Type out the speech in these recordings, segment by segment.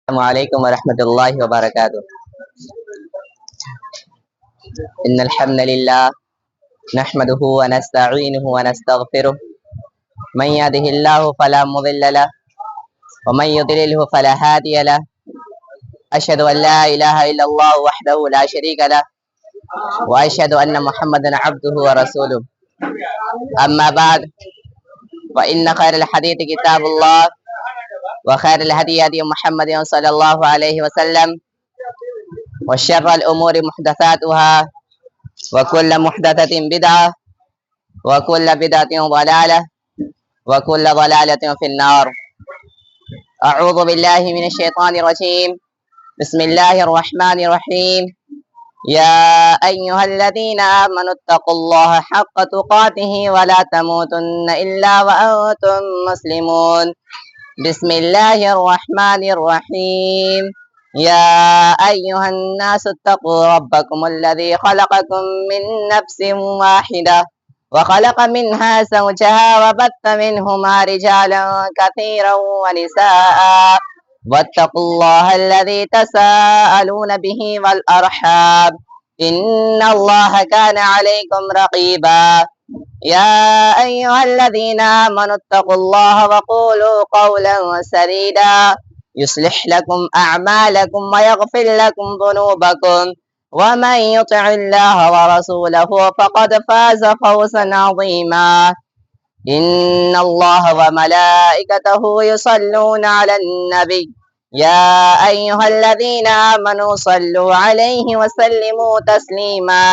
السلام علیکم ورحمۃ اللہ وبرکاتہ۔ ان الحمد للہ نحمده ونستعینه ونستغفره من يهده الله فلا مضل له ومن يضلله فلا هادي له اشهد ان لا اله الا الله وحده لا شريك له واشهد ان محمدا عبده ورسوله اما بعد فان خير الحديث كتاب الله وخير الهدي هدي محمد صلى الله عليه وسلم وشر الأمور محدثاتها وكل محدثة بدعة وكل بدعة ضلالة وكل ضلالة في النار. أعوذ بالله من الشيطان الرجيم. بسم الله الرحمن الرحيم. يا أيها الذين آمنوا اتقوا الله حق تقاته ولا تموتن إلا وأنتم مسلمون. بسم الله الرحمن الرحيم. يا أيها الناس اتقوا ربكم الذي خلقكم من نفس واحدة وخلق منها زوجها وبث منهما رجالا كثيرا ونساء واتقوا الله الذي تساءلون به والأرحام إن الله كان عليكم رقيبا. يا أيها الذين آمنوا اتقوا الله وقولوا قولا سديدا يصلح لكم أعمالكم ويغفر لكم ذنوبكم ومن يطع الله ورسوله فقد فاز فوزا عظيما. إن الله وملائكته يصلون على النبي يا أيها الذين آمنوا صلوا عليه وسلموا تسليما.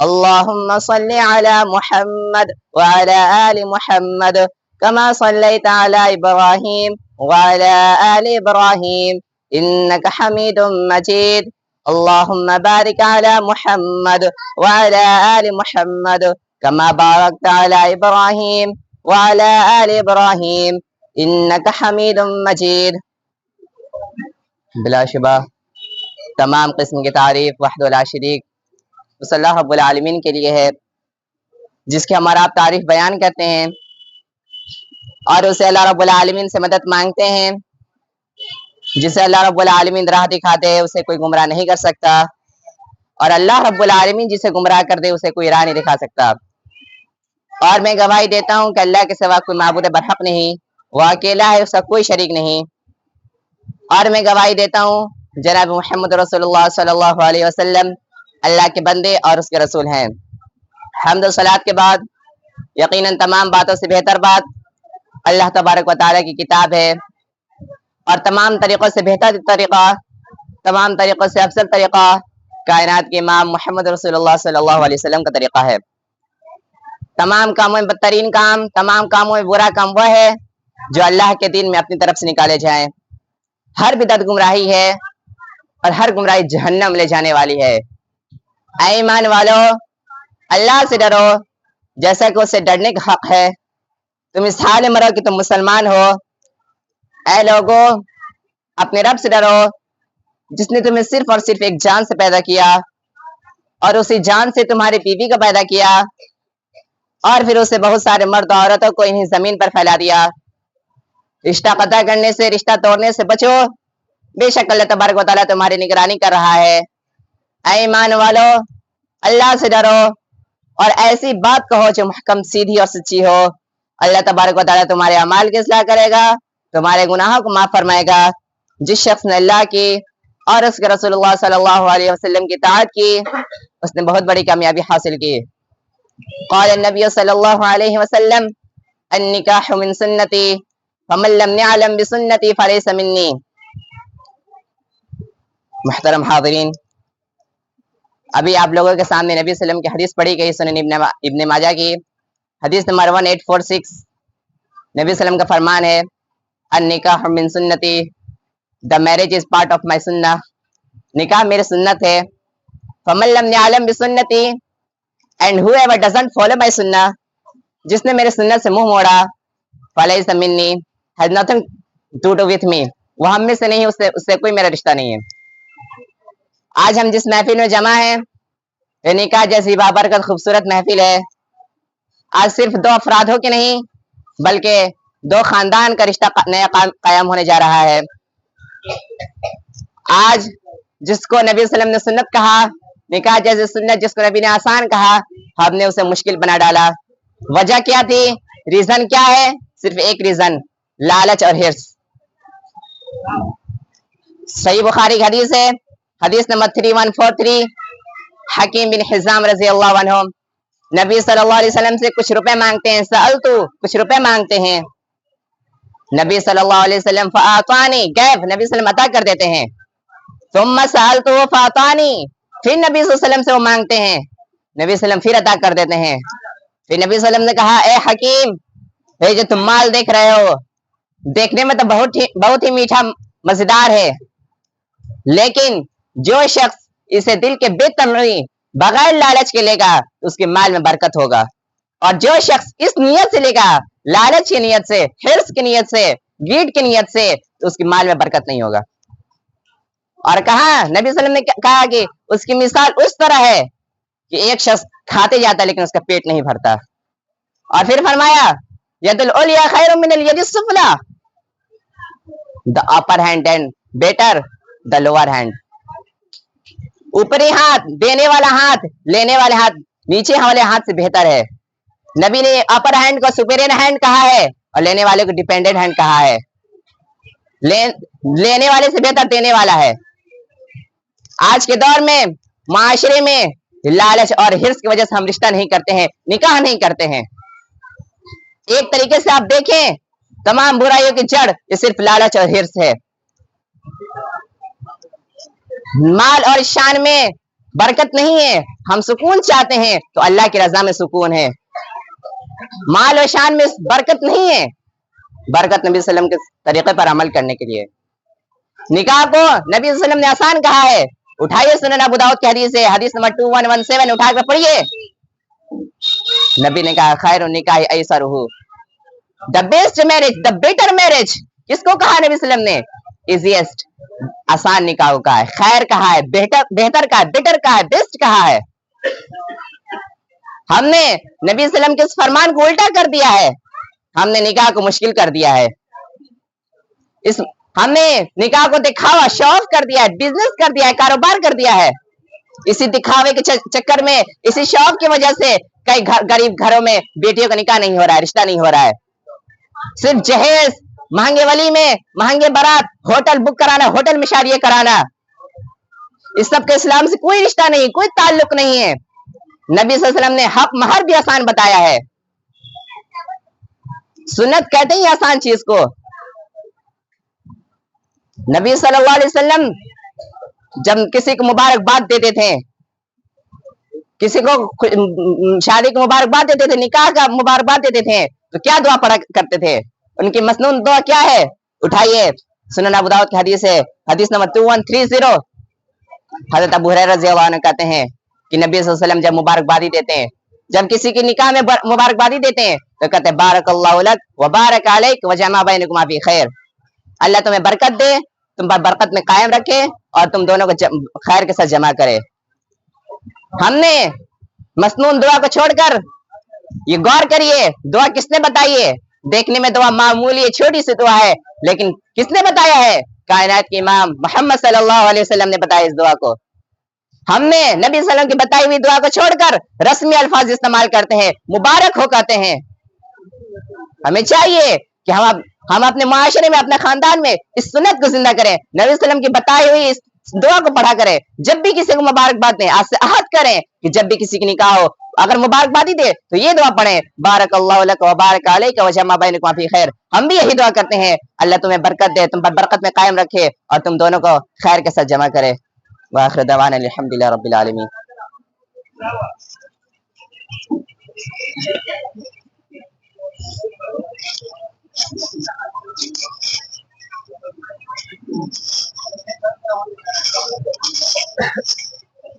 اللهم صل على محمد وعلى آل محمد كما صليت على إبراهيم وعلى آل إبراهيم إنك حميد مجيد. اللهم بارك على محمد وعلى آل محمد كما باركت على إبراهيم وعلى آل إبراهيم إنك حميد مجيد. بلا شبہ تمام قسم کی تعریف وحدہ لا شریک اس اللہ رب العالمین کے لیے ہے جس کے ہمارا آپ تعریف بیان کرتے ہیں اور اسے اللہ رب العالمین سے مدد مانگتے ہیں. جسے اللہ رب العالمین راہ دکھاتے ہیں اسے کوئی گمراہ نہیں کر سکتا اور اللہ رب العالمین جسے گمراہ کر دے اسے کوئی راہ نہیں دکھا سکتا. اور میں گواہی دیتا ہوں کہ اللہ کے سوا کوئی معبود برحق نہیں، وہ اکیلا ہے، اس کا کوئی شریک نہیں. اور میں گواہی دیتا ہوں جناب محمد رسول اللہ صلی اللہ علیہ وسلم اللہ کے بندے اور اس کے رسول ہیں. حمد و صلات کے بعد یقیناً تمام باتوں سے بہتر بات اللہ تبارک و تعالیٰ کی کتاب ہے اور تمام طریقوں سے بہتر طریقہ، تمام طریقوں سے افضل طریقہ کائنات کے امام محمد رسول اللہ صلی اللہ علیہ وسلم کا طریقہ ہے. تمام کاموں میں بدترین کام، تمام کاموں میں برا کام وہ ہے جو اللہ کے دین میں اپنی طرف سے نکالے جائیں. ہر بدعت گمراہی ہے اور ہر گمراہی جہنم لے جانے والی ہے. اے ایمان والو، اللہ سے ڈرو جیسا کہ اس سے ڈرنے کا حق ہے. تم اس حال میں مرو کہ تم مسلمان ہو. اے لوگو، اپنے رب سے ڈرو جس نے تمہیں صرف اور صرف ایک جان سے پیدا کیا اور اسی جان سے تمہاری بیوی کو پیدا کیا اور پھر اسے بہت سارے مرد و عورتوں کو انہیں زمین پر پھیلا دیا. رشتہ قطع کرنے سے، رشتہ توڑنے سے بچو، بے شک اللہ تبارک و تعالیٰ تمہاری نگرانی کر رہا ہے. اے ایمان والو، اللہ سے ڈرو اور ایسی بات کہو جو محکم سیدھی اور سچی ہو. اللہ تبارک و تعالیٰ تمہارے اعمال کی اصلاح کرے گا، تمہارے گناہوں کو معاف فرمائے گا. جس شخص نے اللہ کی اور اس کے رسول اللہ صلی اللہ علیہ وسلم کی اطاعت کی اس نے بہت بڑی کامیابی حاصل کی. قال النبی صلی اللہ علیہ وسلم النکاح من سنتی فمن لم يعلم بسنتی فلیس منی. محترم حاضرین، ابھی آپ لوگوں کے سامنے نبی صلی اللہ علیہ وسلم کی حدیث پڑھی گئی سنن ابن ماجہ کی حدیث نمبر 1846. نبی صلی اللہ علیہ وسلم کا فرمان ہے النکاح من سنتی، the marriage is part of my sunnah. نکاح میرے سنت ہے. فمن لم يعلم بسنتی، and whoever doesn't follow my sunnah، جس نے میرے سنت سے منہ موڑا، فلیس منی، has nothing to do with me، وہ ہم میں سے نہیں، اس سے کوئی میرا رشتہ نہیں ہے. آج ہم جس محفل میں جمع ہیں یہ نکاح جیسی بابرکت خوبصورت محفل ہے. آج صرف دو افرادوں کے نہیں بلکہ دو خاندان کا رشتہ نیا قائم ہونے جا رہا ہے. आज जिसको नबी वसल्लम ने सुन्नत कहा, निकाह जैसे सुन्नत जिसको नबी ने आसान कहा, हमने उसे मुश्किल बना डाला। वजह क्या थी? रीजन क्या है? सिर्फ एक रीजन, लालच और हिर्स। सही बुखारी हदीस है, हदीस नंबर 3143, हकीम बिन हिजाम रजी अल्लाह अन्हु नबी सल्लल्लाहु अलैहि वसल्लम से कुछ रुपए मांगते हैं। सअलतु, कुछ रुपए मांगते हैं। नबी सल्लल्लाहु अलैहि वसल्लम फआतानी, गैब नबी सल्लम अता कर देते हैं। सुम्मा सअलतु फआतानी, फिर नबी सल्लम से वो मांगते हैं, नबी सल्लम फिर अता कर देते हैं। फिर नबी सल्लम ने कहा, ए हकीम, ये जो तुम माल देख रहे हो, देखने में तो बहुत ही मीठा मजेदार है, लेकिन जो शख्स इसे दिल के बेतमई बगैर लालच के लेगा, उसके माल में बरकत होगा। और जो शख्स इस नियत से लेगा, लालच की नियत से, हिर्स की नियत से, गीड की नियत से, तो उसके माल में बरकत नहीं होगा। और कहा, नबी सल्लम ने कहा कि उसकी मिसाल उस तरह है कि एक शख्स खाते जाता लेकिन उसका पेट नहीं भरता। और फिर फरमाया, यदुल उलिया खैरुम मिनल यदिस Suphala, the upper hand and better the lower hand. ऊपरी हाथ, देने वाला हाथ, लेने वाले हाथ, नीचे वाले हाथ से बेहतर है। नबी ने अपर हैंड को सुपीरियर हैंड कहा है और लेने वाले को डिपेंडेंट हैंड कहा है। लेने वाले से बेहतर देने वाला है। आज के दौर में माशरे में लालच और हिर्स की वजह से हम रिश्ता नहीं करते हैं, निकाह नहीं करते हैं। एक तरीके से आप देखें, तमाम बुराइयों की जड़ ये सिर्फ लालच और हिर्स है। माल और शान में बरकत नहीं है। हम सुकून चाहते हैं तो अल्लाह की रजा में सुकून है। माल और शान में बरकत नहीं है, बरकत नबी सल्लम के तरीके पर अमल करने के लिए। निकाह को नबी सल्लम ने आसान कहा है। उठाइए सुनन अबू दाऊद की हदीस है, हदीस नंबर 2117, उठा कर पढ़िए। नबी ने कहा, खैरुन निकाह ऐसरुहु, the best marriage, the better marriage. किसको कहा नबी सल्लम ने? इजीएस्ट, आसान निकाह का है, खैर कहा है, बेहतर का है, बेटर का है, बेस्ट कहा है। हमने नबी सल्लम के इस फरमान को उल्टा कर दिया है। हमने निकाह को मुश्किल कर दिया है। हमने निकाह को दिखावा, शो ऑफ कर दिया है, बिजनेस कर दिया है, कारोबार कर दिया है। इसी दिखावे के चक्कर में, इसी शो ऑफ की वजह से कई गरीब घरों में बेटियों का निकाह नहीं हो रहा है, रिश्ता नहीं हो रहा है। सिर्फ जहेज, महंगे वली में, महंगे बारात, होटल बुक कराना, होटल में शादी कराना, इस सब के इस्लाम से कोई रिश्ता नहीं, कोई ताल्लुक नहीं है। नबी सल्लल्लाहु अलैहि वसल्लम ने हक महर भी आसान बताया है। सुन्नत कहते ही आसान चीज को। नबी सल्लल्लाहु अलैहि वसल्लम जब किसी को मुबारकबाद देते थे, किसी को शादी की मुबारकबाद देते थे, निकाह का मुबारकबाद देते थे, तो क्या दुआ पढ़ा करते थे? उनकी मसनून दुआ क्या है? उठाइए, सुनन अबू दाऊद की हदीस है, हदीस नंबर 2130। हजरत अबू हुरैरा रज़ियल्लाहु अन्हु कहते हैं कि नबी सल्लल्लाहु अलैहि वसल्लम जब मुबारकबादी देते हैं, जब किसी की निकाह में मुबारकबादी देते हैं, तो कहते हैं, बारकल्लाहु लक व बारक अलैक व जमा बैनकुमा फी खैर। अल्लाह तुम्हें बरकत दे, तुम पर बरकत में कायम रखे और तुम दोनों को खैर के साथ जमा करे। हमने मसनून दुआ को छोड़कर, ये गौर करिए, दुआ किसने बताई है? देखने में दुआ मामूली है, छोटी सी दुआ है, लेकिन किसने बताया है? कायनात के इमाम मोहम्मद सल्लल्लाहु अलैहि वसल्लम ने बताया इस दुआ को। हमने नबी सल्लम की बताई हुई दुआ को छोड़कर रस्मी अल्फाज इस्तेमाल करते हैं, मुबारक हो कहते हैं। हमें चाहिए कि हम अपने माशरे में, अपने खानदान में इस सुन्नत को जिंदा करें, नबी सल्लम की बताई हुई इस दुआ को पढ़ा करें। जब भी किसी को मुबारकबाद दें, आज से अहद करें कि जब भी किसी की निकाह हो, अगर मुबारकबादी दे तो ये दुआ पढ़ें, बारकल्लाहु लक व बारक अलैक व जमा बैनकुमा फी खैर। हम भी यही दुआ करते हैं, अल्लाह तुम्हें बरकत दे, तुम पर बरकत में कायम रखे और तुम दोनों को खैर के साथ जमा करे। व आखिर दवाना अल्हम्दुलिल्लाह रब्बिल आलमीन।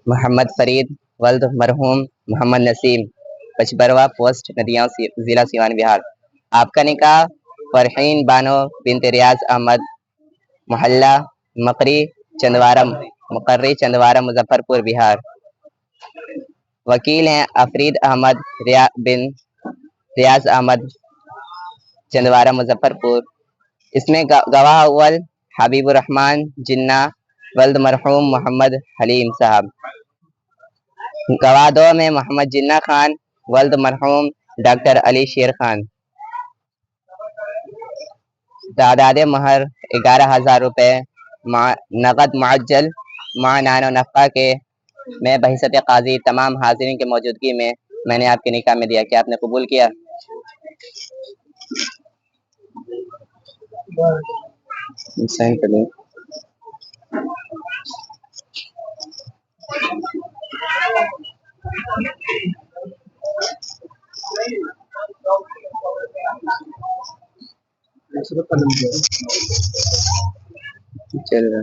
मोहम्मद फरीद वल्द मरहूम मोहम्मद नसीम, पचबरवा पोस्ट नदियाँ, जिला सिवान, बिहार। आपका निकाह फरहीन बानो बिनत रियाज अहमद, मोहल्ला मकरी चंदवारा, मुजफ्फरपुर, बिहार। वकील हैं अफरीद अहमद बिन रियाज अहमद, चंदवारा, मुजफ्फरपुर। इसमें गवाह अव्वल हबीबुर रहमान जिन्ना ولد مرحوم محمد حلیم صاحب. گواہ دو میں محمد جناح خان ولد مرحوم ڈاکٹر علی شیر خان. تعداد مہر 11,000 روپے نقد معجل مع نان و نفقہ کے میں بحیثیت قاضی تمام حاضرین کی موجودگی میں نے آپ کے نکاح میں دیا. کیا آپ نے قبول کیا؟ سائن کر دیں. چل رہا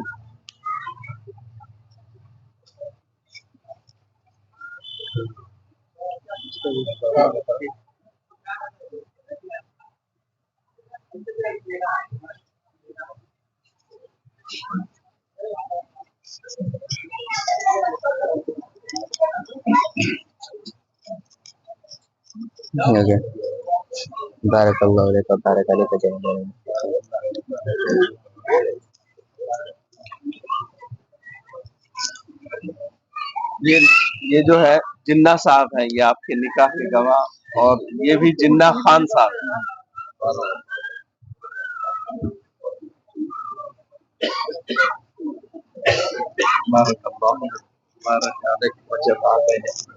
بارک اللہ علیک و بارک علیک جمیعا. یہ جو ہے جناح صاحب ہیں، یہ آپ کے نکاح کے گواہ، اور یہ بھی جناح خان صاحب ہیں. بارک اللہ بارک علیک و جزاک اللہ.